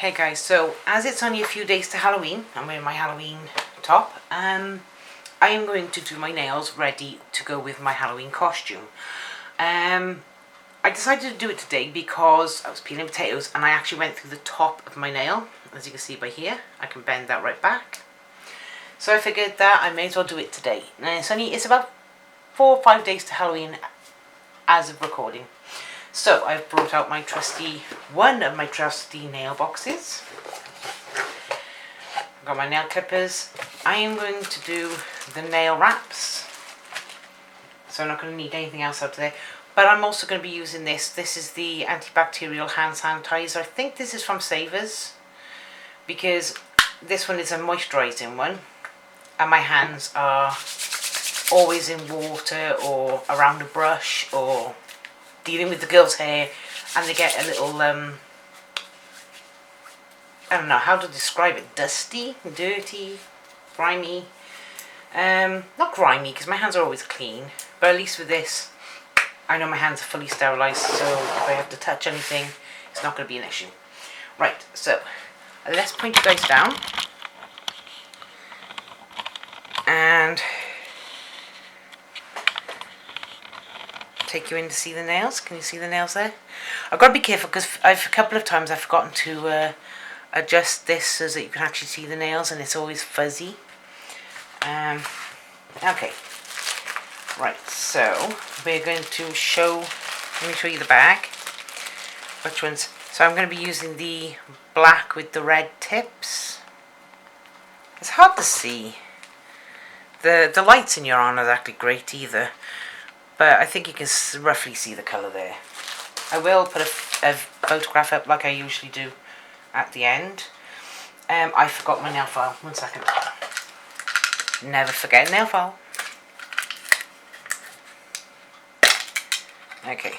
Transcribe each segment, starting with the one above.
Hey guys, so as it's only a few days to Halloween, I'm wearing my Halloween top, I am going to do my nails ready to go with my Halloween costume. I decided to do it today because I was peeling potatoes and I actually went through the top of my nail. As you can see by here, I can bend that right back. So I figured that I may as well do it today. Now it's about 4 or 5 days to Halloween as of recording. So I've brought out one of my trusty nail boxes. I've got my nail clippers. I am going to do the nail wraps. So I'm not going to need anything else out today. But I'm also going to be using this. This is the antibacterial hand sanitizer. I think this is from Savers, because this one is a moisturising one. And my hands are always in water or around a brush or dealing with the girl's hair, and they get a little I don't know how to describe it, dusty, dirty, grimy. Not grimy because my hands are always clean, but at least with this I know my hands are fully sterilised, so if I have to touch anything it's not going to be an issue. Right, so let's point you guys down and take you in to see the nails. Can you see the nails there? I've got to be careful because a couple of times I've forgotten to adjust this so that you can actually see the nails, and it's always fuzzy. Okay, right, so we're going to let me show you the bag. Which ones? So I'm going to be using the black with the red tips. It's hard to see. The lights in your aren't exactly great either, but I think you can roughly see the colour there. I will put a photograph up like I usually do at the end. I forgot my nail file. 1 second. Never forget nail file. Okay.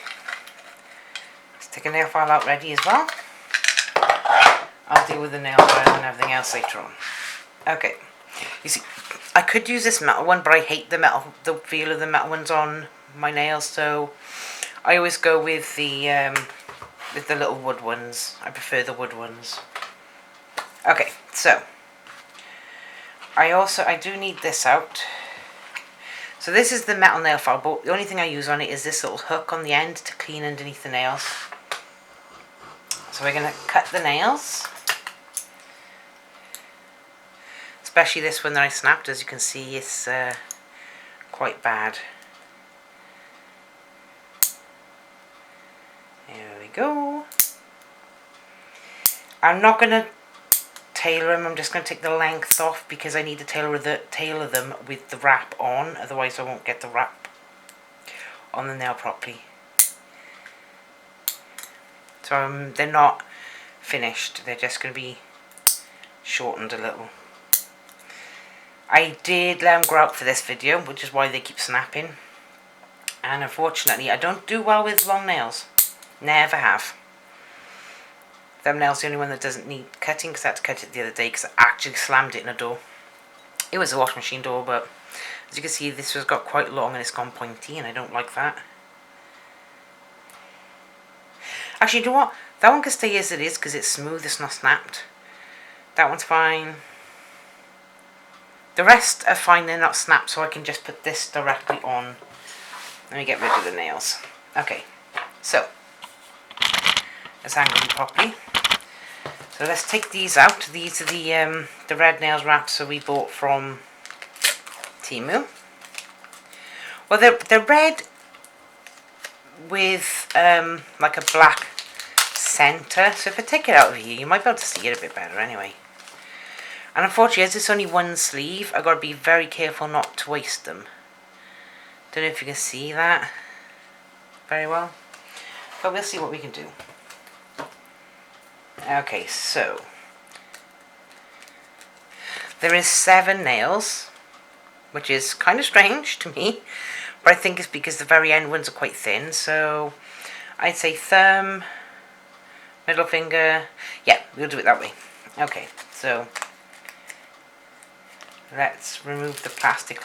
Let's take a nail file out ready as well. I'll deal with the nail file and everything else later on. Okay. You see, I could use this metal one, but I hate the feel of the metal ones on my nails, so I always go with the little wood ones. I prefer the wood ones. Okay, so I do need this out. So this is the metal nail file, but the only thing I use on it is this little hook on the end to clean underneath the nails. So we're going to cut the nails, especially this one that I snapped. As you can see, it's quite bad. There we go. I'm not going to tailor them, I'm just going to take the length off because I need to tailor them with the wrap on, otherwise I won't get the wrap on the nail properly. So they're not finished, they're just going to be shortened a little. I did let them grow out for this video, which is why they keep snapping. And unfortunately I don't do well with long nails. Never have. Thumbnail's the only one that doesn't need cutting, because I had to cut it the other day because I actually slammed it in a door. It was a washing machine door, but as you can see this has got quite long and it's gone pointy, and I don't like that. Actually, you know what? That one can stay as it is because it's smooth, it's not snapped. That one's fine. The rest are fine, they're not snapped, so I can just put this directly on. Let me get rid of the nails. Okay, so let's angle them properly. So let's take these out. These are the red nails wraps that we bought from Temu. Well, they're red with like a black centre. So if I take it out of here, you might be able to see it a bit better anyway. And unfortunately, as it's only one sleeve, I've got to be very careful not to waste them. Don't know if you can see that very well, but we'll see what we can do. Okay, so there is 7 nails, which is kind of strange to me, but I think it's because the very end ones are quite thin. So I'd say thumb, middle finger. Yeah, we'll do it that way. Okay, so let's remove the plastic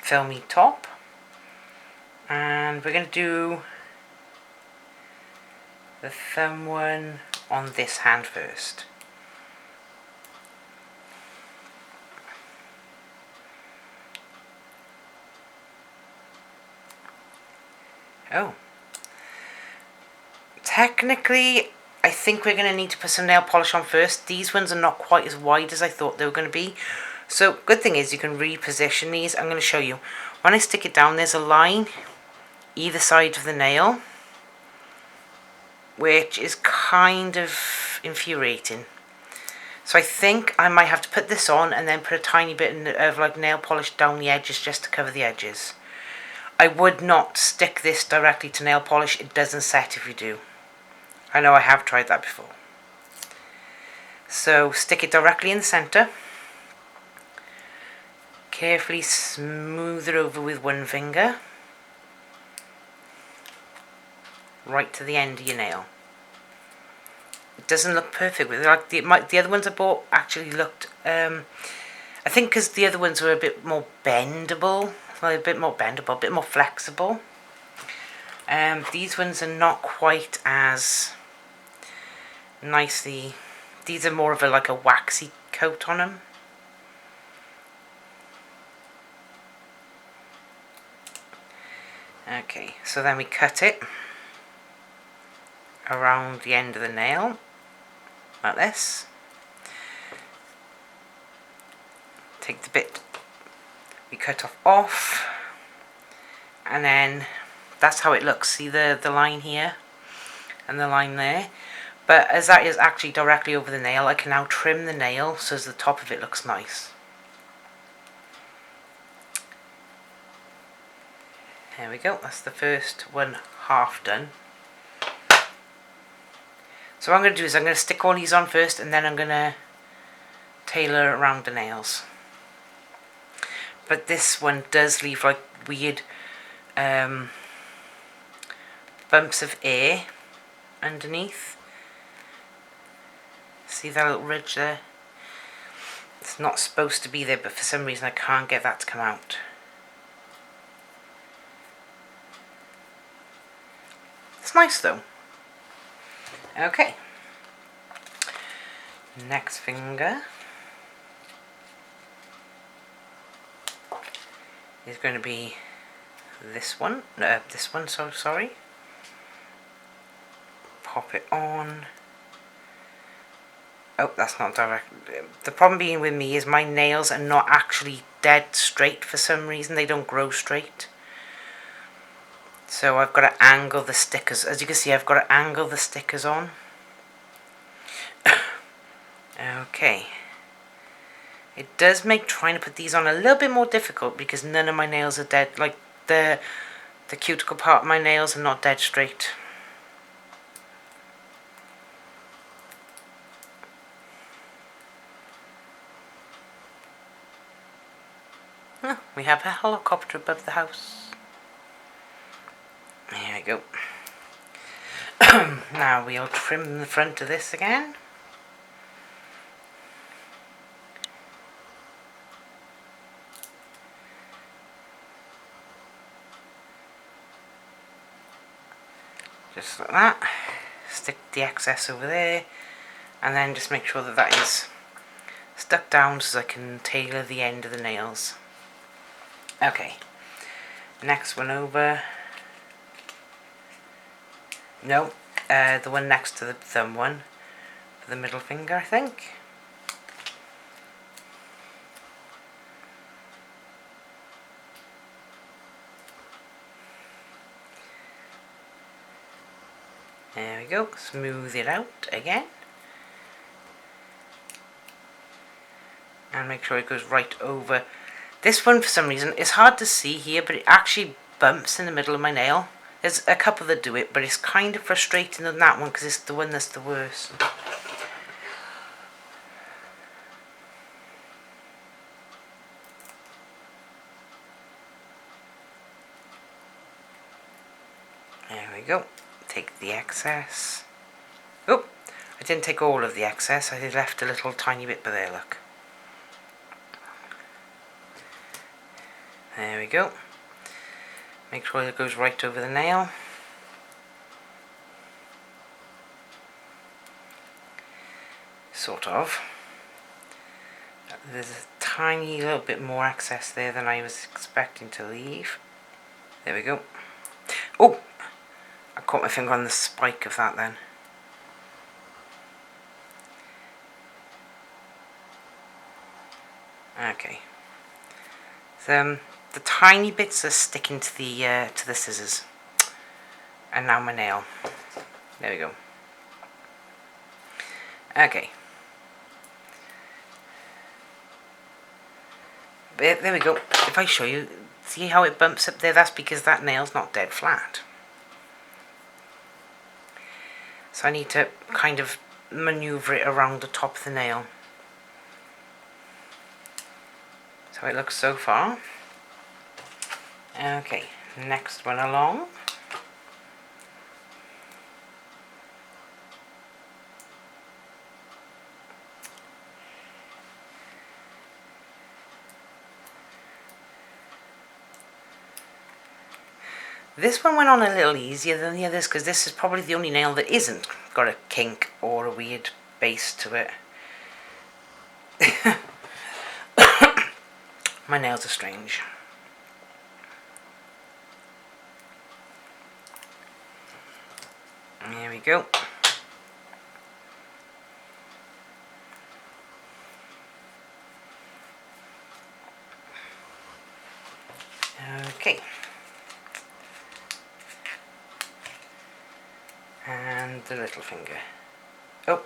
filmy top, and we're going to do the thumb one on this hand first. Oh. Technically, I think we're going to need to put some nail polish on first. These ones are not quite as wide as I thought they were going to be. So, good thing is you can reposition these. I'm going to show you. When I stick it down, there's a line either side of the nail, which is kind of infuriating. So I think I might have to put this on and then put a tiny bit of like nail polish down the edges just to cover the edges. I would not stick this directly to nail polish. It doesn't set if you do. I know I have tried that before. So stick it directly in the centre. Carefully smooth it over with one finger. Right to the end of your nail. It doesn't look perfect with it. Like the other ones I bought actually looked, I think because the other ones were a bit more bendable, a bit more flexible. These ones are not quite as nicely. These are more of like a waxy coat on them. Okay, so then we cut it around the end of the nail, like this. Take the bit we cut off, and then that's how it looks. See the line here and the line there? But as that is actually directly over the nail, I can now trim the nail so as the top of it looks nice. There we go, that's the first one half done. So what I'm going to do is I'm going to stick all these on first, and then I'm going to tailor around the nails. But this one does leave like weird bumps of air underneath. See that little ridge there? It's not supposed to be there, but for some reason I can't get that to come out. It's nice though. Okay. Next finger is going to be this one. This one, so sorry. Pop it on. Oh, that's not direct. The problem being with me is my nails are not actually dead straight for some reason. They don't grow straight. So I've got to angle the stickers. As you can see, I've got to angle the stickers on. Okay. It does make trying to put these on a little bit more difficult because none of my nails are dead. Like the cuticle part of my nails are not dead straight. Oh, we have a helicopter above the house. There we go. Now we'll trim the front of this again. Just like that. Stick the excess over there, and then just make sure that that is stuck down so I can tailor the end of the nails. Okay, next one over. No, the one next to the thumb one, for the middle finger, I think. There we go, smooth it out again. And make sure it goes right over. This one, for some reason, it's hard to see here, but it actually bumps in the middle of my nail. There's a couple that do it, but it's kind of frustrating on that one because it's the one that's the worst. There we go. Take the excess. Oh, I didn't take all of the excess. I left a little tiny bit, but there, look. There we go. Make sure it goes right over the nail. sort of. There's a tiny little bit more excess there than I was expecting to leave. There we go. Oh, I caught my finger on the spike of that then. Okay. So, the tiny bits are sticking to the scissors. And now my nail. There we go. Okay. There we go. If I show you, see how it bumps up there? That's because that nail's not dead flat. So I need to kind of maneuver it around the top of the nail. So it looks so far. Okay, next one along. This one went on a little easier than the others because this is probably the only nail that isn't got a kink or a weird base to it. My nails are strange. There we go. Okay. And the little finger. Oh,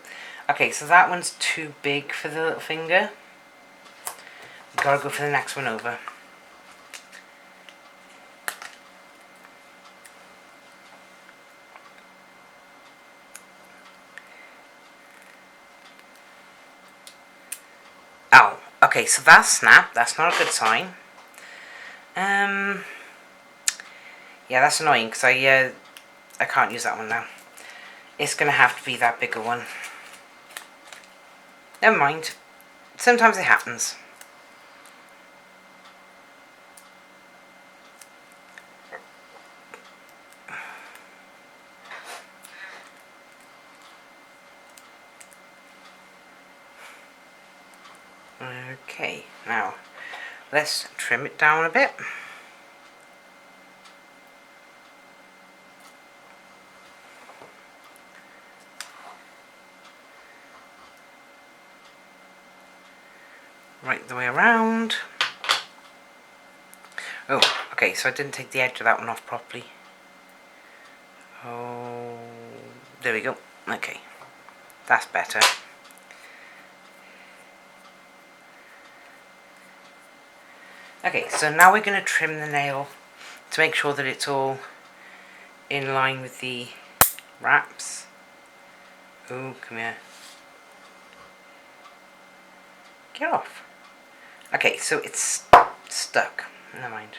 okay, so that one's too big for the little finger. Gotta go for the next one over. Oh, okay, so that's snapped. That's not a good sign. Yeah, that's annoying because I can't use that one now. It's gonna have to be that bigger one. Never mind. Sometimes it happens. Okay, now let's trim it down a bit. Right the way around. Oh, okay, so I didn't take the edge of that one off properly. Oh, there we go. Okay, that's better. Okay, so now we're going to trim the nail to make sure that it's all in line with the wraps. Oh, come here. Get off. Okay, so it's stuck. Never mind.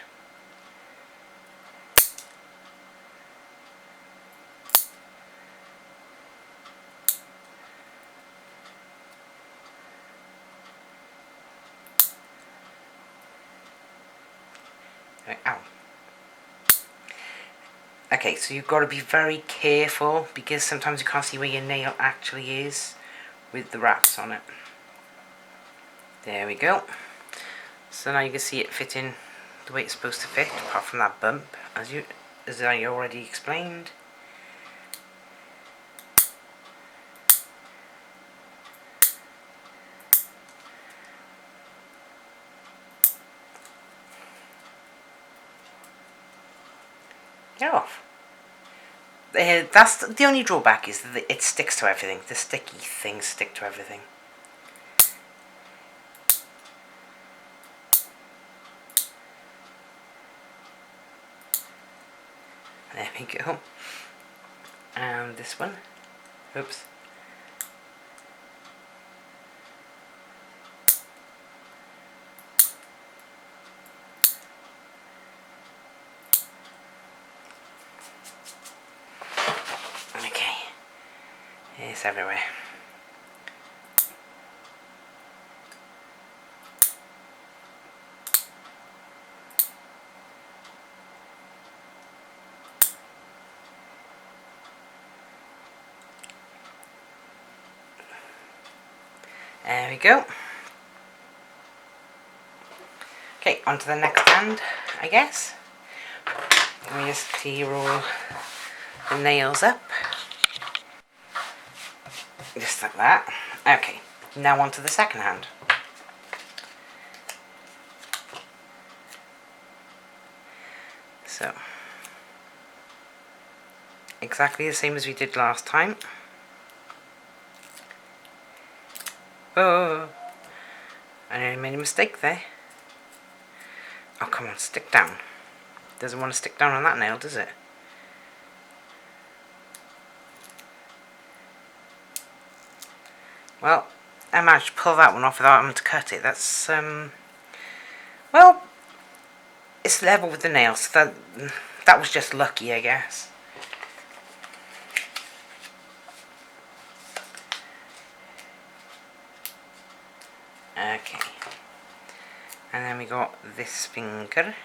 Ow. Okay, so you've got to be very careful because sometimes you can't see where your nail actually is with the wraps on it. There we go. So now you can see it fitting the way it's supposed to fit, apart from that bump, as I already explained. Get off. That's the only drawback, is that it sticks to everything. The sticky things stick to everything. There we go. And this one. Oops. Okay. It's everywhere. There we go. Okay, on to the next hand, I guess. Let me just tear all the nails up. Just like that. Okay, now on to the second hand. So, exactly the same as we did last time. Oh, I nearly made a mistake there. Oh, come on, stick down. Doesn't want to stick down on that nail, does it? Well, I managed to pull that one off without having to cut it. That's, well, it's level with the nail, so that was just lucky, I guess. Okay. And then we got this finger.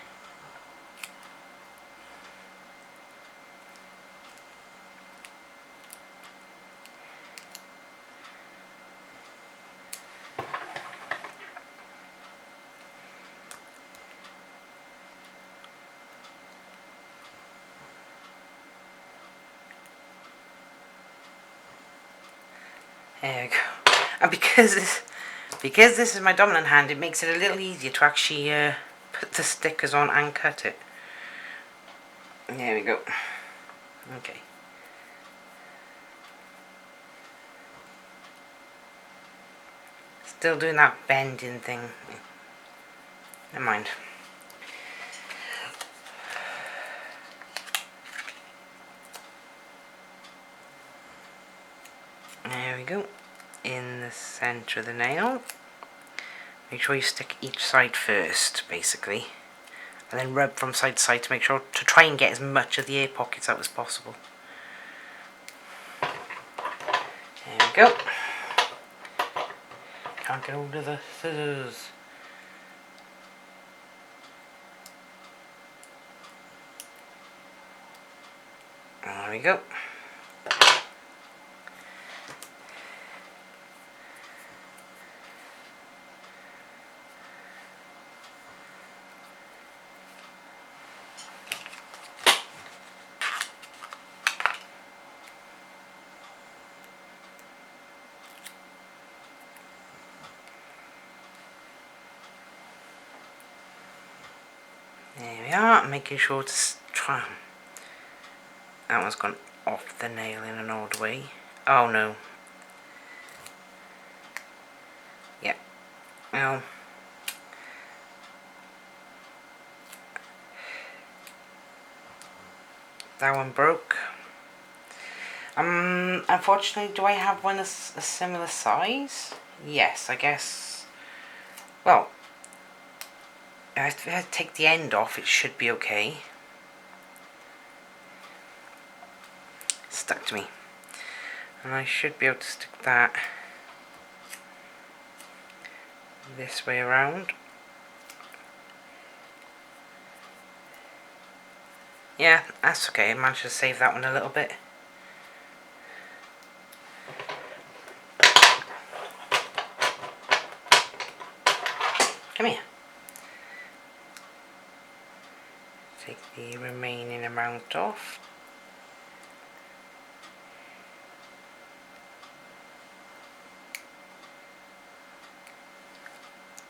There we go. And because this is my dominant hand, it makes it a little easier to actually put the stickers on and cut it. There we go. Okay. Still doing that bending thing. Never mind. There we go. In the centre of the nail. Make sure you stick each side first, basically. And then rub from side to side to make sure to try and get as much of the air pockets out as possible. There we go. Can't get hold of the scissors. There we go. There we are, making sure to try. That one's gone off the nail in an odd way. Oh no. Yep. Well. That one broke. Unfortunately, do I have one a similar size? Yes, I guess. Well, if I take the end off, it should be okay. Stuck to me. And I should be able to stick that this way around. Yeah, that's okay. I managed to save that one a little bit. Come here. Take the remaining amount off.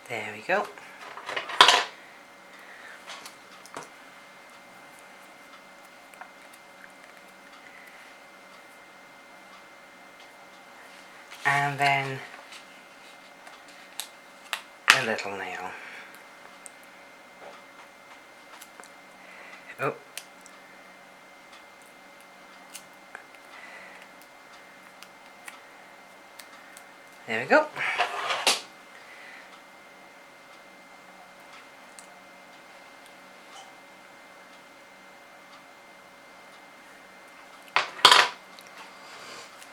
There we go. And then a little nail. Oh. There we go.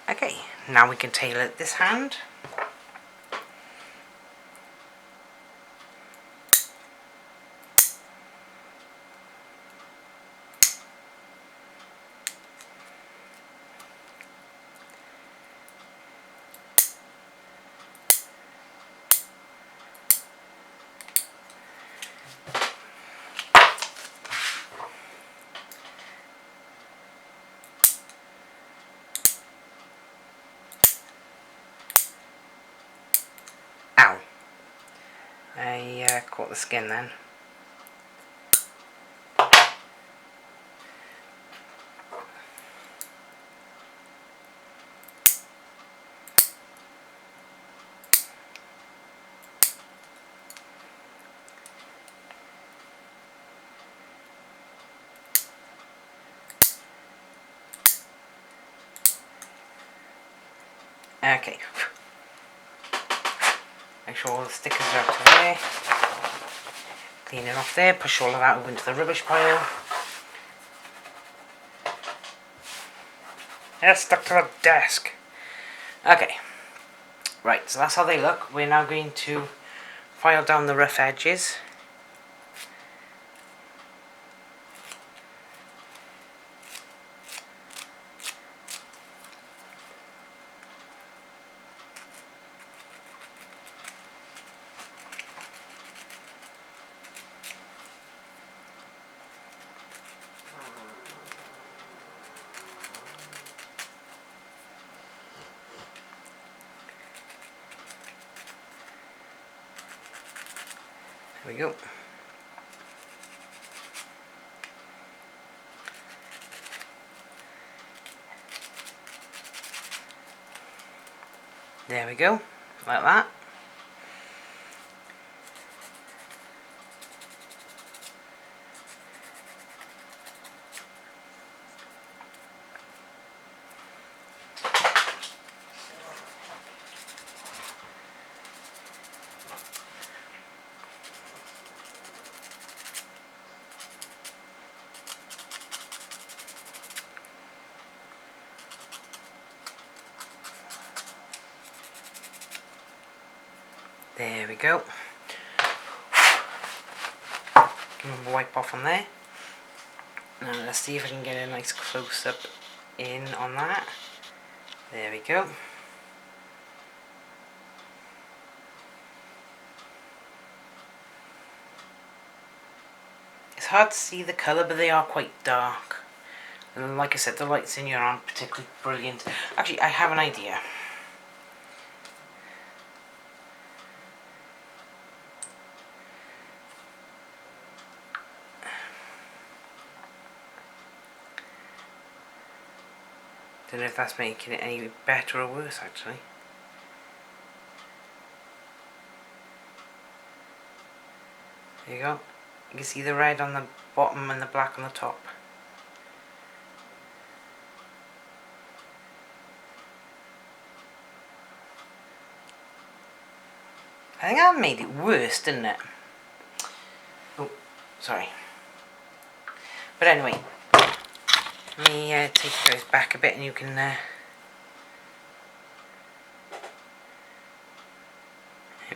Okay, now we can tailor this hand. I caught the skin then. Okay. Make sure all the stickers are out of there. Clean it off there, push all of that over into the rubbish pile. Yeah, stuck to the desk. Okay. Right, so that's how they look. We're now going to file down the rough edges. There we go. There we go, like that. There we go. Give them a wipe off on there. Now let's see if I can get a nice close up in on that. There we go. It's hard to see the colour, but they are quite dark. And like I said, the lights in here aren't particularly brilliant. Actually, I have an idea. Don't know if that's making it any better or worse, actually. There you go. You can see the red on the bottom and the black on the top. I think that made it worse, didn't it? Oh, sorry. But anyway, let me take you guys back a bit and you can there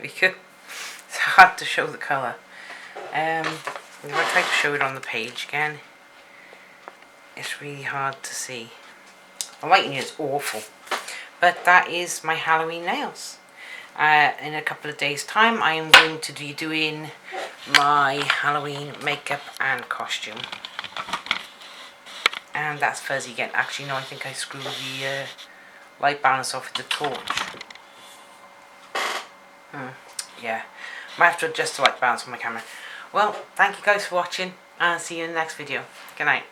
we go. It's hard to show the colour. If I try to show it on the page again, it's really hard to see. The lighting is awful. But that is my Halloween nails. In a couple of days' time I am going to be doing my Halloween makeup and costume. And that's fuzzy again. Actually no, I think I screwed the light balance off with the torch. Yeah, might have to adjust the light balance on my camera. Well, thank you guys for watching and I'll see you in the next video. Good night.